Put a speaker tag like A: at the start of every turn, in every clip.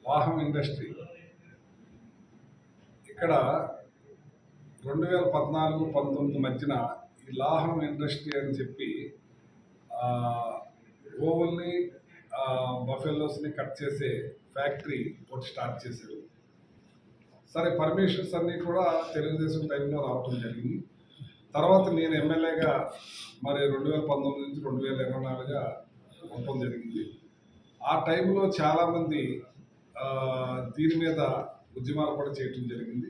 A: వాహన ఇండస్ట్రీ ఇక్కడ 2014-19 మధ్యన ఈ లాహం ఇండస్ట్రీ అని చెప్పి గోవుల్ని బఫెల్లోస్ని కట్ చేసే ఫ్యాక్టరీ ఒకటి స్టార్ట్ చేశారు. సరే, పర్మిషన్స్ అన్నీ కూడా తెలుగుదేశం టైంలో రావటం జరిగింది. తర్వాత నేను ఎమ్మెల్యేగా మరి 2019 నుంచి 2024గా ఉండటం జరిగింది. ఆ టైంలో చాలామంది దీని మీద ఉద్యమాలు కూడా చేయటం జరిగింది.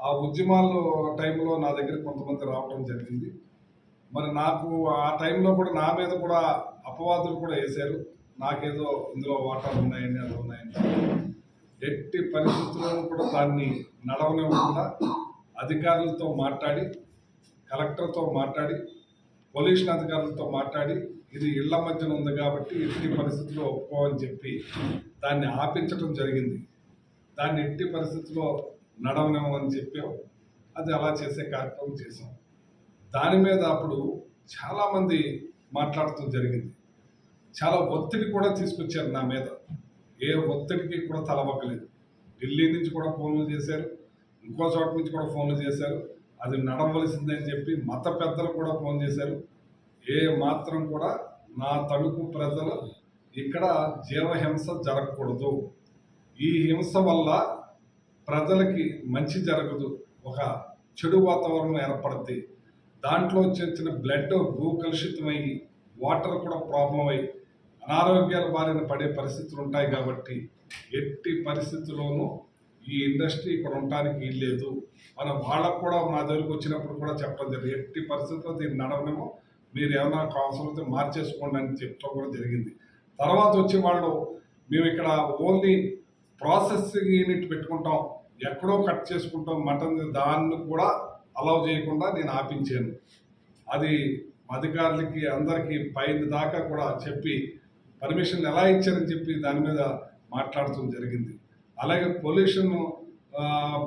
A: ఆ ఉద్యమాల్లో టైంలో నా దగ్గర కొంతమంది రావటం జరిగింది. మరి నాకు ఆ టైంలో కూడా నా మీద కూడా అపవాదులు కూడా వేశారు. నాకేదో ఇందులో వాటాలు ఉన్నాయని అది ఉన్నాయని. ఎట్టి పరిస్థితుల్లో కూడా దాన్ని నడవనివ్వకుండా అధికారులతో మాట్లాడి, కలెక్టర్తో మాట్లాడి, పొల్యూషన్ అధికారులతో మాట్లాడి, ఇది ఇళ్ల మధ్యన ఉంది కాబట్టి ఎట్టి పరిస్థితుల్లో ఒప్పుకోవని చెప్పి దాన్ని ఆపించడం జరిగింది. దాన్ని ఎట్టి పరిస్థితుల్లో నడవనివ్వమని చెప్పాం. అది అలా చేసే కార్యక్రమం చేసాం. దాని మీద అప్పుడు చాలామంది మాట్లాడటం జరిగింది. చాలా ఒత్తిడి కూడా తీసుకొచ్చారు నా మీద. ఏ ఒత్తిడికి కూడా తలవక్కలేదు. ఢిల్లీ నుంచి కూడా ఫోన్లు చేశారు, ఇంకో చోట నుంచి కూడా ఫోన్లు చేశారు. అది నడవలసిందని చెప్పి మత పెద్దలు కూడా ఫోన్ చేశారు. ఏ మాత్రం కూడా నా తణుకు ప్రజలు ఇక్కడ జీవహింస జరగకూడదు, ఈ హింస వల్ల ప్రజలకి మంచి జరగదు, ఒక చెడు వాతావరణం ఏర్పడుద్ది, దాంట్లో చిన్న బ్లడ్ భూకలుషితమయ్యి వాటర్ కూడా ప్రాబ్లం అయ్యి అనారోగ్యాల బారిన పడే పరిస్థితులు ఉంటాయి. కాబట్టి ఎట్టి పరిస్థితుల్లోనూ ఈ ఇండస్ట్రీ ఇక్కడ ఉండటానికి వీల్లేదు. వాళ్ళకు కూడా మా దగ్గరికి వచ్చినప్పుడు కూడా చెప్పడం జరిగింది. ఎట్టి పరిస్థితుల్లో దీన్ని నడవనేమో, మీరు ఏమైనా అవసరమైతే మార్చేసుకోండి అని చెప్తాం కూడా జరిగింది. తర్వాత వచ్చి వాళ్ళు మేము ఇక్కడ ఓన్లీ ప్రాసెసింగ్ యూనిట్ పెట్టుకుంటాం, ఎక్కడో కట్ చేసుకుంటాం మటన్, దాన్ని కూడా అలౌ చేయకుండా నేను ఆపించాను. అది అధికారులకి అందరికీ పైన దాకా కూడా చెప్పి పర్మిషన్ ఎలా ఇచ్చారని చెప్పి దాని మీద మాట్లాడటం జరిగింది. అలాగే పొల్యూషన్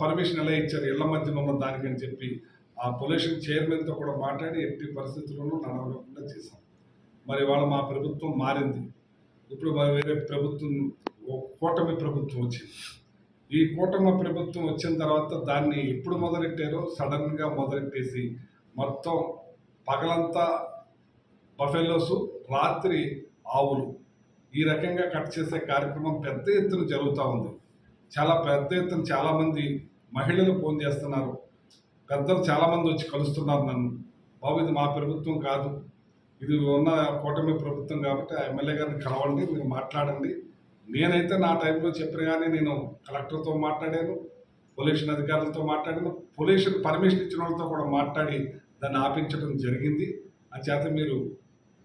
A: పర్మిషన్ ఎలా ఇచ్చారు ఇళ్ల మధ్యన ఉన్న దానికని చెప్పి ఆ పొల్యూషన్ చైర్మన్తో కూడా మాట్లాడి ఎట్టి పరిస్థితుల్లోనూ నడవకుండా చేశాం. మరి వాళ్ళు మా ప్రభుత్వం మారింది. ఇప్పుడు వేరే ప్రభుత్వం, కూటమి ప్రభుత్వం వచ్చింది. ఈ కూటమి ప్రభుత్వం వచ్చిన తర్వాత దాన్ని ఎప్పుడు మొదలెట్టారో సడన్గా మొదలెట్టేసి మొత్తం పగలంతా బఫెల్లోసు, రాత్రి ఆవులు, ఈ రకంగా కట్ చేసే కార్యక్రమం పెద్ద ఎత్తున జరుగుతూ ఉంది. చాలా పెద్ద ఎత్తున చాలామంది మహిళలు ఫోన్ చేస్తున్నారు, పెద్దలు చాలామంది వచ్చి కలుస్తున్నారు నన్ను. బాబు, ఇది మా ప్రభుత్వం కాదు, ఇది ఉన్న కూటమి ప్రభుత్వం కాబట్టి ఆ ఎమ్మెల్యే గారిని కలవండి, మీరు మాట్లాడండి. నేనైతే నా టైంలో చెప్పిన కానీ నేను కలెక్టర్తో మాట్లాడాను, పొల్యూషన్ అధికారులతో మాట్లాడాను, పొల్యూషన్ పర్మిషన్ ఇచ్చిన వాళ్ళతో కూడా మాట్లాడి దాన్ని ఆపించడం జరిగింది. చేత మీరు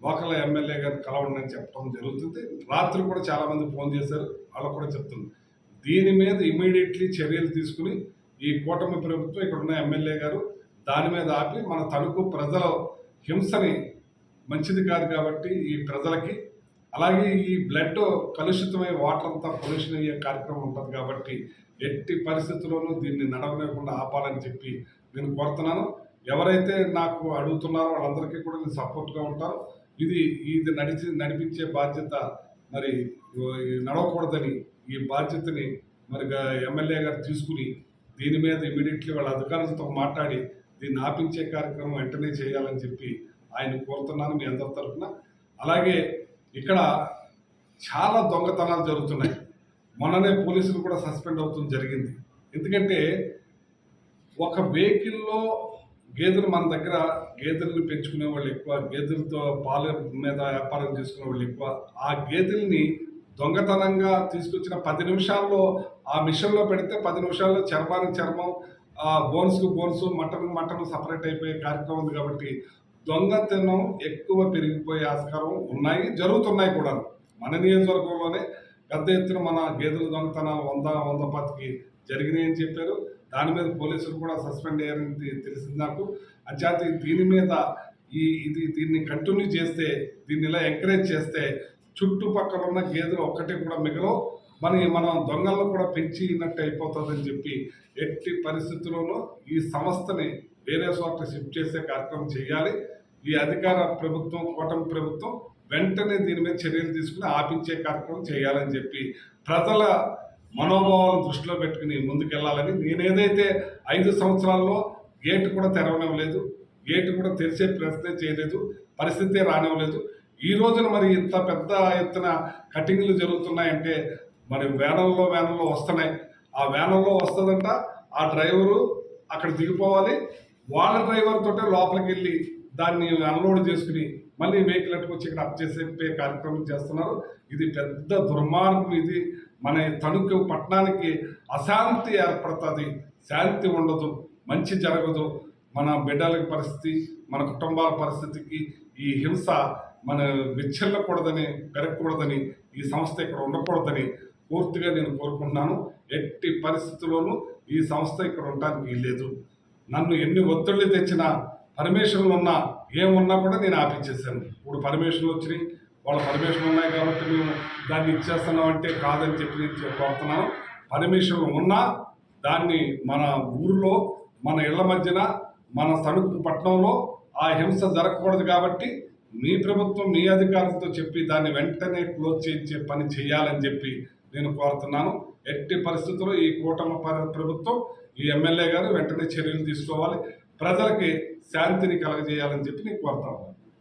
A: లోకల్ ఎమ్మెల్యే గారిని కలవండి అని చెప్పడం జరుగుతుంది. రాత్రి కూడా చాలామంది ఫోన్ చేశారు, వాళ్ళకు కూడా చెప్తుంది. దీని మీద ఇమీడియట్లీ చర్యలు తీసుకుని ఈ కూటమి ప్రభుత్వం, ఇక్కడున్న ఎమ్మెల్యే గారు దాని మీద ఆపి మన తణుకు ప్రజల హింసని మంచిది కాదు కాబట్టి ఈ ప్రజలకి, అలాగే ఈ బ్లడ్ కలుషితమై వాటర్ అంతా పొల్యూషన్ అయ్యే కార్యక్రమం ఉంటుంది కాబట్టి ఎట్టి పరిస్థితుల్లోనూ దీన్ని నడవలేకుండా ఆపాలని చెప్పి నేను కోరుతున్నాను. ఎవరైతే నాకు అడుగుతున్నారో వాళ్ళందరికీ కూడా నేను సపోర్ట్గా ఉంటాను. ఇది నడిపించే బాధ్యత మరి నడవకూడదని ఈ బాధ్యతని మరి ఎమ్మెల్యే గారు తీసుకుని దీని మీద ఇమీడియట్లీ వాళ్ళ అధికారులతో మాట్లాడి దీన్ని ఆపించే కార్యక్రమం వెంటనే చేయాలని చెప్పి ఆయన కోరుతున్నాను మీ అందరి తరఫున. అలాగే ఇక్కడ చాలా దొంగతనాలు జరుగుతున్నాయి. మొన్ననే పోలీసులు కూడా సస్పెండ్ అవుతుంది జరిగింది. ఎందుకంటే ఒక వెహికల్లో గేదెలు, మన దగ్గర గేదెలను పెంచుకునే వాళ్ళు ఎక్కువ, గేదెలతో పాల మీద వ్యాపారం చేసుకునే వాళ్ళు ఎక్కువ. ఆ గేదెల్ని దొంగతనంగా తీసుకొచ్చిన 10 నిమిషాల్లో ఆ మిషన్లో పెడితే 10 నిమిషాల్లో చర్మానికి చర్మం, బోన్స్కు బోన్స్, మటన్ సపరేట్ అయిపోయే కార్యక్రమం ఉంది. కాబట్టి దొంగతనం ఎక్కువ పెరిగిపోయే ఆస్కారం జరుగుతున్నాయి కూడా. మన నియోజకవర్గంలోనే పెద్ద ఎత్తున మన గేదెల దొంగతనాలు 100-125 జరిగినాయని చెప్పారు. దాని మీద పోలీసులు కూడా సస్పెండ్ అయ్యారని తెలిసింది నాకు. అంచేత దీని మీద దీన్ని కంటిన్యూ చేస్తే, దీన్ని ఇలా ఎంకరేజ్ చేస్తే చుట్టుపక్కల ఉన్న గేదెలు ఒక్కటి కూడా మిగలవు, మనం దొంగలను కూడా పెంచినట్టు అయిపోతుందని చెప్పి ఎట్టి పరిస్థితుల్లోనూ ఈ సంస్థని వేరే చోట షిఫ్ట్ చేసే కార్యక్రమం చేయాలి. ఈ అధికార ప్రభుత్వం, కూటమి ప్రభుత్వం వెంటనే దీని మీద చర్యలు తీసుకుని ఆపించే కార్యక్రమం చేయాలని చెప్పి ప్రజల మనోభావాలను దృష్టిలో పెట్టుకుని ముందుకెళ్లాలని, నేనేదైతే 5 సంవత్సరాల్లో గేటు కూడా తెరవనివ్వలేదు, గేటు కూడా తెరిచే ప్రయత్నం చేయలేదు, పరిస్థితే రానివ్వలేదు. ఈ రోజున మరి ఇంత పెద్ద ఎత్తున కటింగ్లు జరుగుతున్నాయంటే మరి వ్యాన్లలో వస్తున్నాయి. ఆ వ్యాన్లలో వస్తుందంట, ఆ డ్రైవరు అక్కడ దిగిపోవాలి, వాళ్ళ డ్రైవర్ తోటే లోపలికి వెళ్ళి దాన్ని అన్లోడ్ చేసుకుని మళ్ళీ వెహికల్ వచ్చి ఇక్కడ అప్ చేసే కార్యక్రమం చేస్తున్నారు. ఇది పెద్ద దుర్మార్గం. ఇది మన తణుకు పట్టణానికి అశాంతి ఏర్పడుతుంది, శాంతి ఉండదు, మంచి జరగదు. మన బిడ్డల పరిస్థితి, మన కుటుంబాల పరిస్థితికి ఈ హింస మన విచ్ఛిల్లకూడదని, పెరగకూడదని, ఈ సంస్థ ఇక్కడ ఉండకూడదని పూర్తిగా నేను కోరుకుంటున్నాను. ఎట్టి పరిస్థితుల్లోనూ ఈ సంస్థ ఇక్కడ ఉండడానికి లేదు. నన్ను ఎన్ని ఒత్తిళ్ళు తెచ్చినా, పర్మిషన్లు ఉన్నా, ఏమున్నా కూడా నేను ఆపించేసాను. ఇప్పుడు పర్మిషన్లు వచ్చినాయి, వాళ్ళ పర్మిషన్లు ఉన్నాయి కాబట్టి మేము దాన్ని ఇచ్చేస్తున్నాం అంటే కాదని చెప్పి కోరుతున్నాను. పర్మిషన్లు ఉన్నా దాన్ని మన ఊరిలో, మన ఇళ్ల మధ్యన, మన తణుకు పట్టణంలో ఆ హింస జరగకూడదు కాబట్టి మీ ప్రభుత్వం, మీ అధికారులతో చెప్పి దాన్ని వెంటనే క్లోజ్ చేయించే పని చేయాలని చెప్పి నేను కోరుతున్నాను. ఎట్టి పరిస్థితుల్లో ఈ కూటమి ప్రభుత్వం, ఈ ఎమ్మెల్యే గారు వెంటనే చర్యలు తీసుకోవాలి, ప్రజలకి శాంతిని కలగజేయాలని చెప్పి నేను కోరుతా ఉన్నాను.